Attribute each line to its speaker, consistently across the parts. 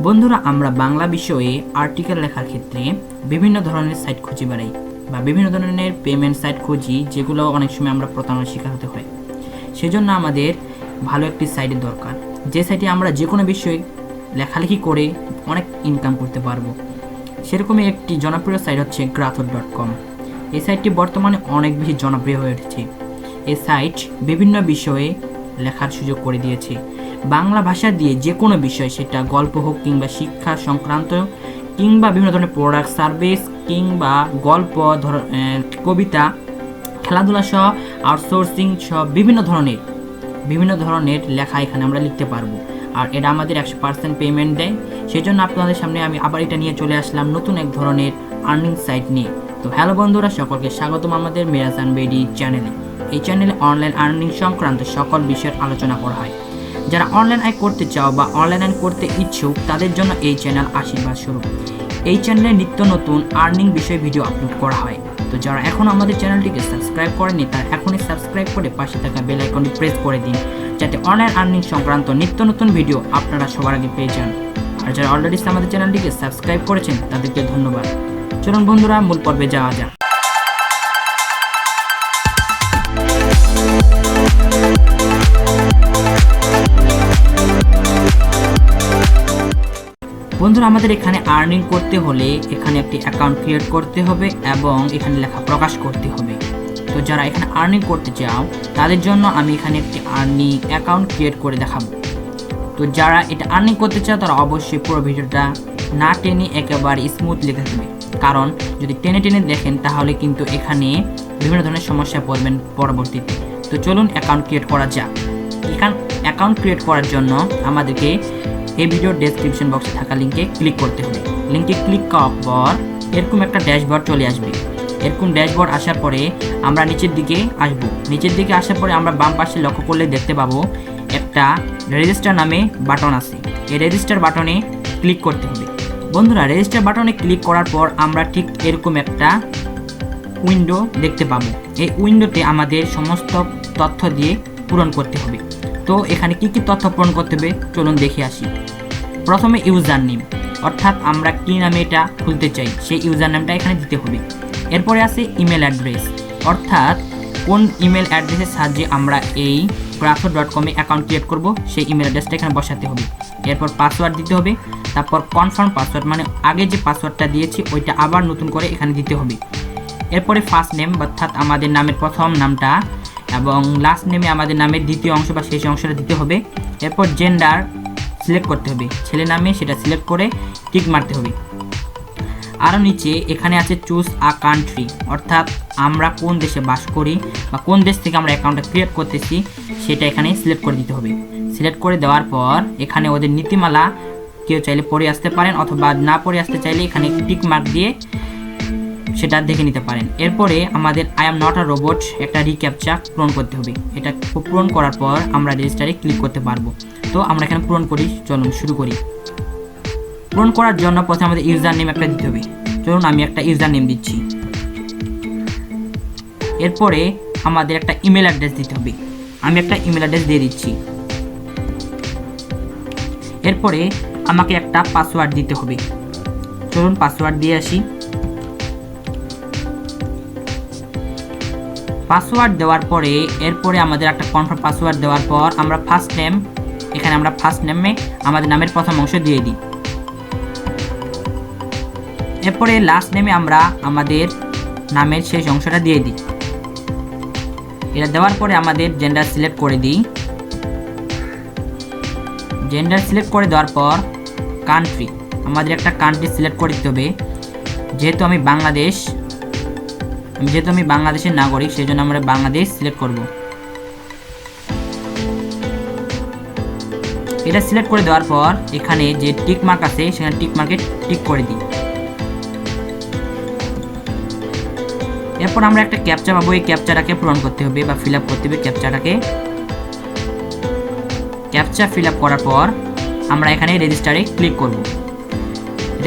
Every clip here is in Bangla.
Speaker 1: বন্ধুরা, আমরা বাংলা বিষয়ে আর্টিকেল লেখার ক্ষেত্রে বিভিন্ন ধরনের সাইট খুঁজে বেড়াই বা বিভিন্ন ধরনের পেমেন্ট সাইট খুঁজি, যেগুলো অনেক সময় আমরা প্রতারণার শিকার হতে হয়। সেজন্য আমাদের ভালো একটি সাইটের দরকার, যে সাইটে আমরা যে কোনো বিষয়ে লেখালেখি করে অনেক ইনকাম করতে পারবো। সেরকমই একটি জনপ্রিয় সাইট হচ্ছে GRATHOR.com। এই সাইটটি বর্তমানে অনেক বেশি জনপ্রিয় হয়ে উঠেছে। এই সাইট বিভিন্ন বিষয়ে লেখার সুযোগ করে দিয়েছে। বাংলা ভাষা দিয়ে যে কোনো বিষয়, সেটা গল্প হোক কিংবা শিক্ষা সংক্রান্ত কিংবা বিভিন্ন ধরনের প্রোডাক্ট সার্ভিস কিংবা গল্প, কবিতা, খেলাধুলা সহ আউটসোর্সিং সহ বিভিন্ন ধরনের লেখা এখানে আমরা লিখতে পারবো। আর এটা আমাদের 100% পেমেন্ট দেয়। সেই জন্য আপনাদের সামনে আমি আবার এটা নিয়ে চলে আসলাম নতুন এক ধরনের আর্নিং সাইট নিয়ে। তো হ্যালো বন্ধুরা, সকলকে স্বাগতম আমাদের মেরাজ আর্ন বিডি চ্যানেলে। এই চ্যানেলে অনলাইন আর্নিং সংক্রান্ত সকল বিষয়ের আলোচনা করা হয়। যারা অনলাইন আয় করতে চাও বা অনলাইন আয় করতে ইচ্ছুক, তাদের জন্য এই চ্যানেল আশীর্বাদ স্বরূপ। এই চ্যানেলে নিত্য নতুন আর্নিং বিষয়ে ভিডিও আপলোড করা হয়। তো যারা এখন আমাদের চ্যানেলটিকে সাবস্ক্রাইব করেনি, তারা এখনই সাবস্ক্রাইব করে পাশে থাকা বেল আইকনটি প্রেস করে দিন, যাতে অনলাইন আর্নিং সংক্রান্ত নিত্য নতুন ভিডিও আপনারা সবার আগে পেয়ে যান। আর যারা অলরেডি আমাদের চ্যানেলটিকে সাবস্ক্রাইব করেছেন, তাদেরকে ধন্যবাদ। চলুন বন্ধুরা, মূল পর্বে যাওয়া যাক। বন্ধুরা, আমাদের এখানে আর্নিং করতে হলে এখানে একটি অ্যাকাউন্ট ক্রিয়েট করতে হবে এবং এখানে লেখা প্রকাশ করতে হবে। তো যারা এখানে আর্নিং করতে চাও, তাদের জন্য আমি এখানে একটি আর্নিং অ্যাকাউন্ট ক্রিয়েট করে দেখাবো। তো যারা এটা আর্নিং করতে চাও, তারা অবশ্যই পুরো ভিডিওটা না টেনে একেবারে স্মুথলি দেখবে, কারণ যদি টেনে টেনে দেখেন তাহলে কিন্তু এখানে বিভিন্ন ধরনের সমস্যায় পড়বেন পরবর্তীতে। তো চলুন অ্যাকাউন্ট ক্রিয়েট করা যাক। অ্যাকাউন্ট ক্রিয়েট করার জন্য আমাদেরকে এই ভিডিওর ডেসক্রিপশন বক্সে থাকা লিঙ্কে ক্লিক করতে হবে। লিঙ্কে ক্লিক করার পর এরকম একটা ড্যাশবোর্ড চলে আসবে। এরকম ড্যাশবোর্ড আসার পরে আমরা নিচের দিকে আসব। নিচের দিকে আসার পরে আমরা বাম পাশে লক্ষ্য করলে দেখতে পাবো একটা রেজিস্টার নামে বাটন আছে। এই রেজিস্টার বাটনে ক্লিক করতে হবে। বন্ধুরা, রেজিস্টার বাটনে ক্লিক করার পর আমরা ঠিক এরকম একটা উইন্ডো দেখতে পাবো। এই উইন্ডোতে আমাদের সমস্ত তথ্য দিয়ে পূরণ করতে হবে। তো এখানে কি কি তথ্য পূরণ করতে হবে চলুন দেখে আসি। প্রথমে ইউজার নেম, অর্থাৎ আমরা কি নামে এটা খুলতে চাই সেই ইউজার নেমটা এখানে দিতে হবে। এরপরে আছে ইমেল অ্যাড্রেস, অর্থাৎ কোন ইমেল অ্যাড্রেসের সাহায্যে আমরা এই GRATHOR.com এ অ্যাকাউন্ট ক্রিয়েট করব সেই ইমেল অ্যাড্রেসটা এখানে বসাতে হবে। এরপর পাসওয়ার্ড দিতে হবে। তারপর কনফার্ম পাসওয়ার্ড, মানে আগে যে পাসওয়ার্ডটা দিয়েছি ওইটা আবার নতুন করে এখানে দিতে হবে। এরপরে ফার্স্ট নেম, অর্থাৎ আমাদের নামের প্রথম নামটা, এবং লাস্ট নেমে আমাদের নামের দ্বিতীয় অংশ বা শেষ অংশটা দিতে হবে। এরপর জেন্ডার সিলেক্ট করতে হবে, ছেলে নামে সেটা সিলেক্ট করে টিক মারতে হবে। আরও নিচে এখানে আছে চুজ আ কান্ট্রি, অর্থাৎ আমরা কোন দেশে বাস করি বা কোন দেশ থেকে আমরা অ্যাকাউন্টটা ক্রিয়েট করতেছি সেটা এখানে সিলেক্ট করে দিতে হবে। সিলেক্ট করে দেওয়ার পর এখানে ওদের নীতিমালা কেউ চাইলে পড়ে আসতে পারেন, অথবা না পড়ে আসতে চাইলে এখানে টিক মার্ক দিয়ে সেটা দেখে নিতে পারেন। এরপরে আমাদের I am not a robot একটা রিক্যাপচা পূরণ করতে হবে। এটা পূরণ করার পর আমরা রেজিস্টারে ক্লিক করতে পারবো। তো আমরা এখানে পূরণ করি, চলুন শুরু করি। পূরণ করার জন্য প্রথমে আমাদের ইউজার নেম একটা দিতে হবে। চলুন আমি একটা ইউজার নেম দিচ্ছি। এরপরে আমাদের একটা ইমেল অ্যাড্রেস দিতে হবে। আমি একটা ইমেল অ্যাড্রেস দিয়ে দিচ্ছি। এরপরে আমাকে একটা পাসওয়ার্ড দিতে হবে। চলুন পাসওয়ার্ড দিয়ে আসি। পাসওয়ার্ড দেওয়ার পরে এরপরে আমাদের একটা কনফার্ম পাসওয়ার্ড দেওয়ার পর আমরা ফার্স্ট নেম, এখানে আমরা ফার্স্ট নেমে আমাদের নামের প্রথম অংশ দিয়ে দিই। এরপরে লাস্ট নেমে আমরা আমাদের নামের শেষ অংশটা দিয়ে দিই। এটা দেওয়ার পরে আমাদের জেন্ডার সিলেক্ট করে দিই। জেন্ডার সিলেক্ট করে দেওয়ার পর কান্ট্রি, আমাদের একটা কান্ট্রি সিলেক্ট করে দিতে হবে। যেহেতু আমি বাংলাদেশের নাগরিক, সেই জন্য আমরা বাংলাদেশ সিলেক্ট করব। এটা সিলেক্ট করে দেওয়ার পর এখানে যে টিক মার্ক আছে সেখানে টিক মার্কে টিক করে দিই। এরপর আমরা একটা ক্যাপচা পাবো। এই ক্যাপচাটাকে পূরণ করতে হবে বা ফিল আপ করতে হবে। ক্যাপচা ফিল আপ করার পর আমরা এখানে রেজিস্টারে ক্লিক করব।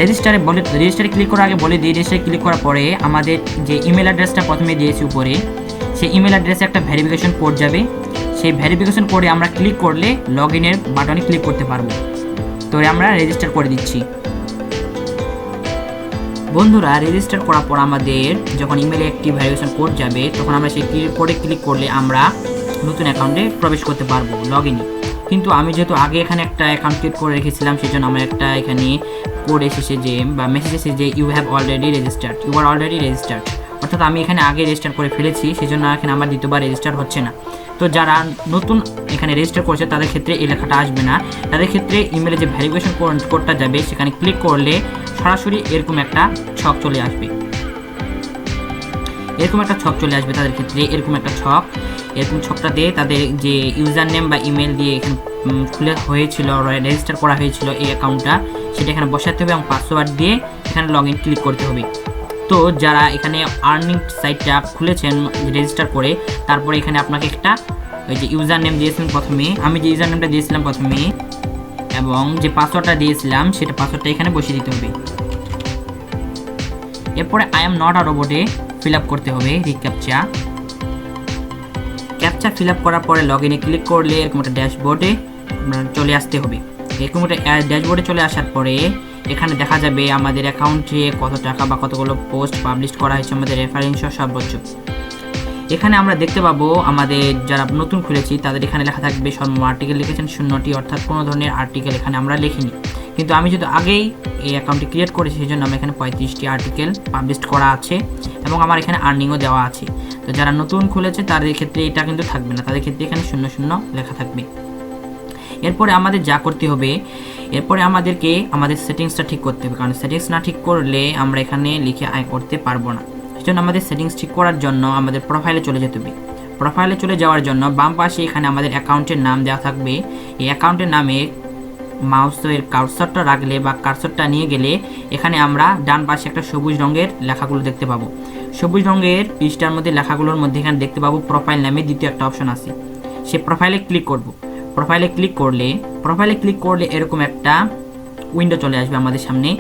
Speaker 1: রেজিস্টারে ক্লিক করার আগে বলে দিই, রেজিস্টারে ক্লিক করার পরে আমাদের যে ইমেল অ্যাড্রেসটা প্রথমে দিয়েছি উপরে, সেই ইমেল অ্যাড্রেসে একটা ভেরিফিকেশন কোড যাবে। সেই ভেরিফিকেশন কোডে আমরা ক্লিক করলে লগ ইনের বাটনে ক্লিক করতে পারবো। তো আমরা রেজিস্টার করে দিচ্ছি। বন্ধুরা, রেজিস্টার করার পর আমাদের যখন ইমেলে একটি ভেরিফিকেশন কোড যাবে, তখন আমরা সেই কোডে ক্লিক করলে আমরা নতুন অ্যাকাউন্টে প্রবেশ করতে পারবো লগ ইনে। কিন্তু আমি যেহেতু আগে এখানে একটা অ্যাকাউন্ট ক্রিয়েট করে রেখেছিলাম, সেই জন্য আমার একটা এখানে কোড এসেছে যে বা মেসেজ এসেছে যে ইউ আর অলরেডি রেজিস্টার্ড, অর্থাৎ আমি এখানে আগে রেজিস্টার করে ফেলেছি, সেই জন্য এখানে আমার দ্বিতীয়বার রেজিস্টার হচ্ছে না। তো যারা নতুন এখানে রেজিস্টার করেছে তাদের ক্ষেত্রে এই লেখাটা আসবে না। তাদের ক্ষেত্রে ইমেলে যে ভেরিফিকেশন কোডটা যাবে সেখানে ক্লিক করলে সরাসরি এরকম একটা ছক চলে আসবে। তাদের ক্ষেত্রে এরকম ছকটাতে তাদের যে ইউজার নেম বা ইমেল দিয়ে এখানে খুলে হয়েছিল, রেজিস্টার করা হয়েছিল এই অ্যাকাউন্টটা, সেটা এখানে বসাতে হবে এবং পাসওয়ার্ড দিয়ে এখানে লগ ইন ক্লিক করতে হবে। তো যারা এখানে আর্নিং সাইটটা খুলেছেন রেজিস্টার করে, তারপরে এখানে আপনাকে একটা ওই যে ইউজার নেম দিয়েছিলেন প্রথমে, আমি যে ইউজার নেমটা দিয়েছিলাম প্রথমে এবং যে পাসওয়ার্ডটা দিয়েছিলাম সেটা পাসওয়ার্ডটা এখানে বসিয়ে দিতে হবে। এরপরে আই এম নট আ রোবটে ফিল আপ করতে হবে ক্যাপচা ফিল আপ করার পরে লগ ইনে ক্লিক করলে এরকম একটা ড্যাশবোর্ডে চলে আসতে হবে। এরকম একটা ড্যাশবোর্ডে চলে আসার পরে এখানে দেখা যাবে আমাদের অ্যাকাউন্টে কত টাকা বা কতগুলো পোস্ট পাবলিশ করা হয়েছে, আমাদের রেফারেন্স সর্বোচ্চ। এখানে আমরা দেখতে পাবো আমাদের যারা নতুন খুলেছি তাদের এখানে লেখা থাকবে সর্বমোট আর্টিকেল লিখেছেন 0টি, অর্থাৎ কোনো ধরনের আর্টিকেল এখানে আমরা লিখিনি। কিন্তু আমি যদি আগেই এই অ্যাকাউন্টটি ক্রিয়েট করেছি সেই জন্য আমার এখানে 35টি আর্টিকেল পাবলিশ করা আছে এবং আমার এখানে আর্নিংও দেওয়া আছে। তো যারা নতুন খুলেছে তাদের ক্ষেত্রে এটা কিন্তু থাকবে না, তাদের ক্ষেত্রে এখানে 00 লেখা থাকবে। এরপরে আমাদের যা করতে হবে, এরপরে আমাদেরকে আমাদের সেটিংসটা ঠিক করতে হবে, কারণ সেটিংস না ঠিক করলে আমরা এখানে লিখে আয় করতে পারবো না। সেজন্য আমাদের সেটিংস ঠিক করার জন্য আমাদের প্রোফাইলে চলে যেতে হবে। প্রোফাইলে চলে যাওয়ার জন্য বাম পাশে এখানে আমাদের অ্যাকাউন্টের নাম দেওয়া থাকবে। এই অ্যাকাউন্টের নামে মাউসের কার্সরটা রাখলে বা কার্সরটা নিয়ে গেলে এখানে আমরা ডান পাশে একটা সবুজ রঙের লেখাগুলো দেখতে পাবো। সবুজ রঙের পৃষ্ঠার মধ্যে লেখাগুলোর মধ্যে এখানে দেখতে পাবো প্রোফাইল নামে দ্বিতীয় একটা অপশন আছে, সে প্রোফাইলে ক্লিক করব। প্রোফাইলে ক্লিক করলে এরকম একটা উইন্ডো চলে আসবে আমাদের সামনে।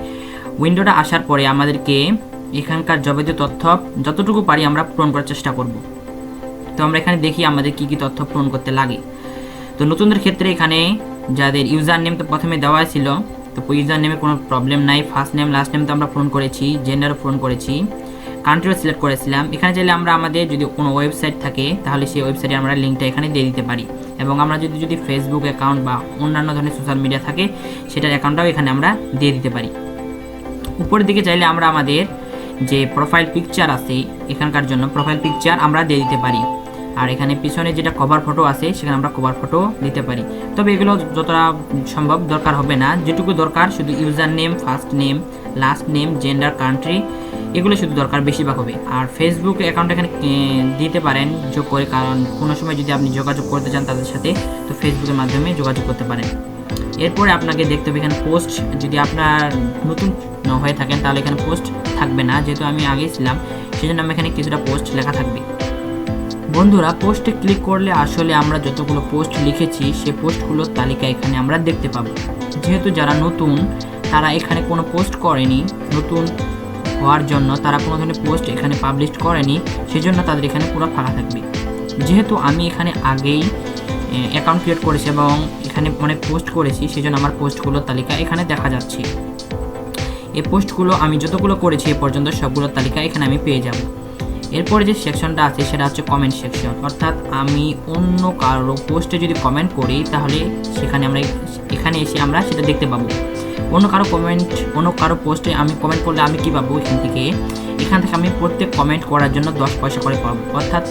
Speaker 1: উইন্ডোটা আসার পরে আমাদেরকে এখানকার যাবতীয় তথ্য যতটুকু পারি আমরা পূরণ করার চেষ্টা করব। তো আমরা এখানে দেখি আমাদের কি কি তথ্য পূরণ করতে লাগে। তো নতুনদের ক্ষেত্রে এখানে যাদের ইউজার নেম তো প্রথমে দেওয়া ছিল, তো ইউজার নেমে কোনো প্রবলেম নাই। ফার্স্ট নেম লাস্ট নেম তো আমরা পূরণ করেছি, জেন্ডারও পূরণ করেছি, কান্ট্রিও সিলেক্ট করেছিলাম। এখানে চাইলে আমরা আমাদের যদি কোনো ওয়েবসাইট থাকে তাহলে সেই ওয়েবসাইটে আমরা লিঙ্কটা এখানে দিয়ে দিতে পারি, এবং আমরা যদি ফেসবুক অ্যাকাউন্ট বা অন্যান্য ধরনের সোশ্যাল মিডিয়া থাকে সেটার অ্যাকাউন্টটাও এখানে আমরা দিয়ে দিতে পারি। উপরের দিকে চাইলে আমরা আমাদের যে প্রোফাইল পিকচার আছে এখানকার জন্য প্রোফাইল পিকচার আমরা দিয়ে দিতে পারি, আর এখানে পিছনে যেটা কভার ফটো আছে সেখানে আমরা কভার ফটো দিতে পারি। তবে এগুলো যতটা সম্ভব দরকার হবে না, যেটুকু দরকার শুধু user name, first name, last name, gender, country, এগুলো শুধু দরকার, বেশি বা হবে। আর ফেসবুক অ্যাকাউন্ট এখানে দিতে পারেন যোগ করে, কারণ কোনো সময় যদি আপনি যোগাযোগ করতে চান তাদের সাথে তো ফেসবুকের মাধ্যমে যোগাযোগ করতে পারেন। এরপরে আপনাকে দেখতে হবে এখানে পোস্ট, যদি আপনার নতুন হয়ে থাকেন তাহলে এখানে পোস্ট থাকবে না, যেহেতু আমি আগেই ছিলাম সেজন্য আমি এখানে কিছুটা পোস্ট লেখা থাকবে। বন্ধুরা, পোস্টে ক্লিক করলে আসলে আমরা যতগুলো পোস্ট লিখেছি সেই পোস্টগুলোর তালিকা এখানে আমরা দেখতে পাবো। যেহেতু যারা নতুন তারা এখানে কোনো পোস্ট করেনি, নতুন হওয়ার জন্য তারা কোনো ধরনের পোস্ট এখানে পাবলিশ করেনি, সেজন্য তাদের এখানে পুরো ফাঁকা থাকবে। যেহেতু আমি এখানে আগেই অ্যাকাউন্ট ক্রিয়েট করেছি এবং এখানে অনেক পোস্ট করেছি সেজন্য আমার পোস্টগুলোর তালিকা এখানে দেখা যাচ্ছে। এই পোস্টগুলো আমি যতগুলো করেছি এ পর্যন্ত সবগুলোর তালিকা এখানে আমি পেয়ে যাব। এরপরে যে সেকশনটা আছে সেটা হচ্ছে কমেন্ট সেকশন, অর্থাৎ আমি অন্য কারো পোস্টে যদি কমেন্ট করি তাহলে এখানে এসে আমরা সেটা দেখতে পাবো। অন্য কারো পোস্টে আমি কমেন্ট করলে আমি কি পাবো, এখান থেকে আমি প্রত্যেক কমেন্ট করার জন্য 10 পয়সা করে পাবো, অর্থাৎ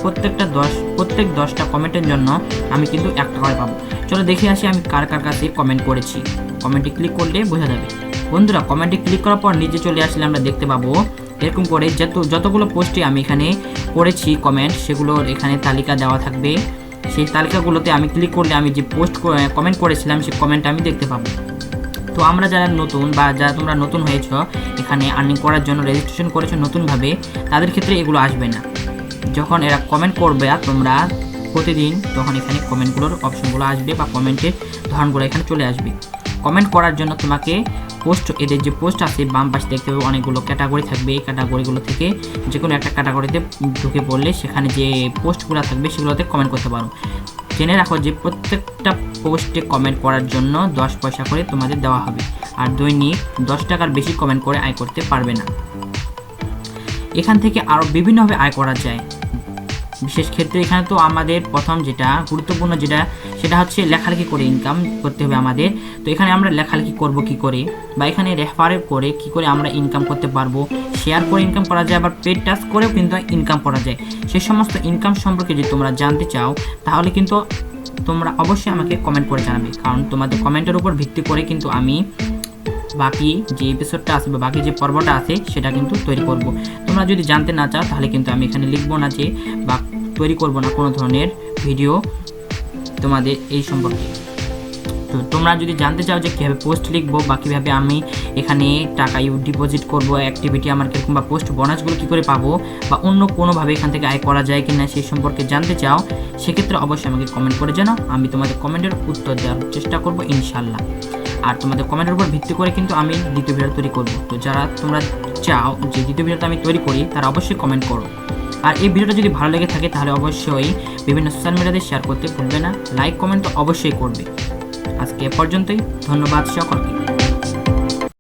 Speaker 1: প্রত্যেক 10টা কমেন্টের জন্য আমি কিন্তু 1 টাকা করে পাবো। চলো দেখে আসি আমি কার কাছে কমেন্ট করেছি। কমেন্টে ক্লিক করলে বোঝা যাবে। বন্ধুরা, কমেন্টে ক্লিক করার পর নিচে চলে আসলে আমরা দেখতে পাবো এরকম করে যতগুলো পোস্টে আমি এখানে করেছি কমেন্ট, সেগুলোর এখানে তালিকা দেওয়া থাকবে। সেই তালিকাগুলোতে আমি ক্লিক করলে আমি যে কমেন্ট করেছিলাম সেই কমেন্ট আমি দেখতে পাবো। তো আমরা যারা নতুন বা যারা তোমরা নতুন হয়েছ এখানে আর্নিং করার জন্য রেজিস্ট্রেশন করেছো নতুনভাবে, তাদের ক্ষেত্রে এগুলো আসবে না। যখন এরা কমেন্ট করবে তোমরা প্রতিদিন, তখন এখানে কমেন্টগুলোর অপশনগুলো আসবে বা কমেন্টের ধরনগুলো এখানে চলে আসবে। কমেন্ট করার জন্য তোমাকে এদের যে পোস্ট আছে বাম পাশে দেখতে পাবে অনেকগুলো ক্যাটাগরি থাকবে। এই ক্যাটাগরিগুলো থেকে যে কোনো একটা ক্যাটাগরিতে ঢুকে পড়লে সেখানে যে পোস্টগুলো থাকবে সেগুলোতে কমেন্ট করতে পারো। জেনে রাখো যে প্রত্যেকটা পোস্টে কমেন্ট করার জন্য 10 পয়সা করে তোমাদের দেওয়া হবে, আর দৈনিক 10 টাকার বেশি কমেন্ট করে আয় করতে পারবে না। এখান থেকে আরও বিভিন্নভাবে আয় করা যায়। বিশেষ ক্ষেত্রে এখানে তো আমাদের প্রথম যেটা গুরুত্বপূর্ণ সেটা হচ্ছে লেখালেখি করে ইনকাম করতে হবে আমাদের। তো এখানে আমরা লেখালেখি করব কি করে, বা এখানে রেফারে করে কি করে আমরা ইনকাম করতে পারবো, শেয়ার করে ইনকাম করা যায়, আবার পেড টাস্ক করেও কিন্তু ইনকাম করা যায়। সেই সমস্ত ইনকাম সম্পর্কে যদি তোমরা জানতে চাও তাহলে কিন্তু তোমরা অবশ্যই আমাকে কমেন্ট করে জানাবে, কারণ তোমাদের কমেন্টের উপর ভিত্তি করে কিন্তু আমি বাকি যে এপিসোডটা আছে বা বাকি যে পর্বটা আছে সেটা কিন্তু তৈরি করব। তোমরা যদি জানতে না চাও তাহলে কিন্তু আমি এখানে লিখবো না যে বা তৈরি করব না কোনো ধরনের ভিডিও তোমাদের এই সম্পর্কে। তো তোমরা যদি জানতে চাও যে কীভাবে পোস্ট লিখবো বা কীভাবে আমি এখানে টাকা ডিপোজিট করবো, অ্যাক্টিভিটি আমার কীরকম, বা পোস্ট বোনাসগুলো কী করে পাবো, বা অন্য কোনোভাবে এখান থেকে আয় করা যায় কি না সেই সম্পর্কে জানতে চাও, সেক্ষেত্রে অবশ্যই আমাকে কমেন্ট করে জানাও। আমি তোমাদের কমেন্টের উত্তর দেওয়ার চেষ্টা করবো ইনশাল্লাহ। আর তোমাদের কমেন্টের উপর ভিত্তি করে কিন্তু আমি দ্বিতীয় ভিডিও তৈরি করব। তো যারা তোমরা চাও যে দ্বিতীয় ভিডিওটা আমি তৈরি করি তারা অবশ্যই কমেন্ট করো। আর এই ভিডিওটা যদি ভালো লেগে থাকে তাহলে অবশ্যই বিভিন্ন সোশ্যাল মিডিয়াতে শেয়ার করতে ভুলবে না, লাইক কমেন্ট তো অবশ্যই করবে। আজকে এ পর্যন্তই, ধন্যবাদ সকলকে।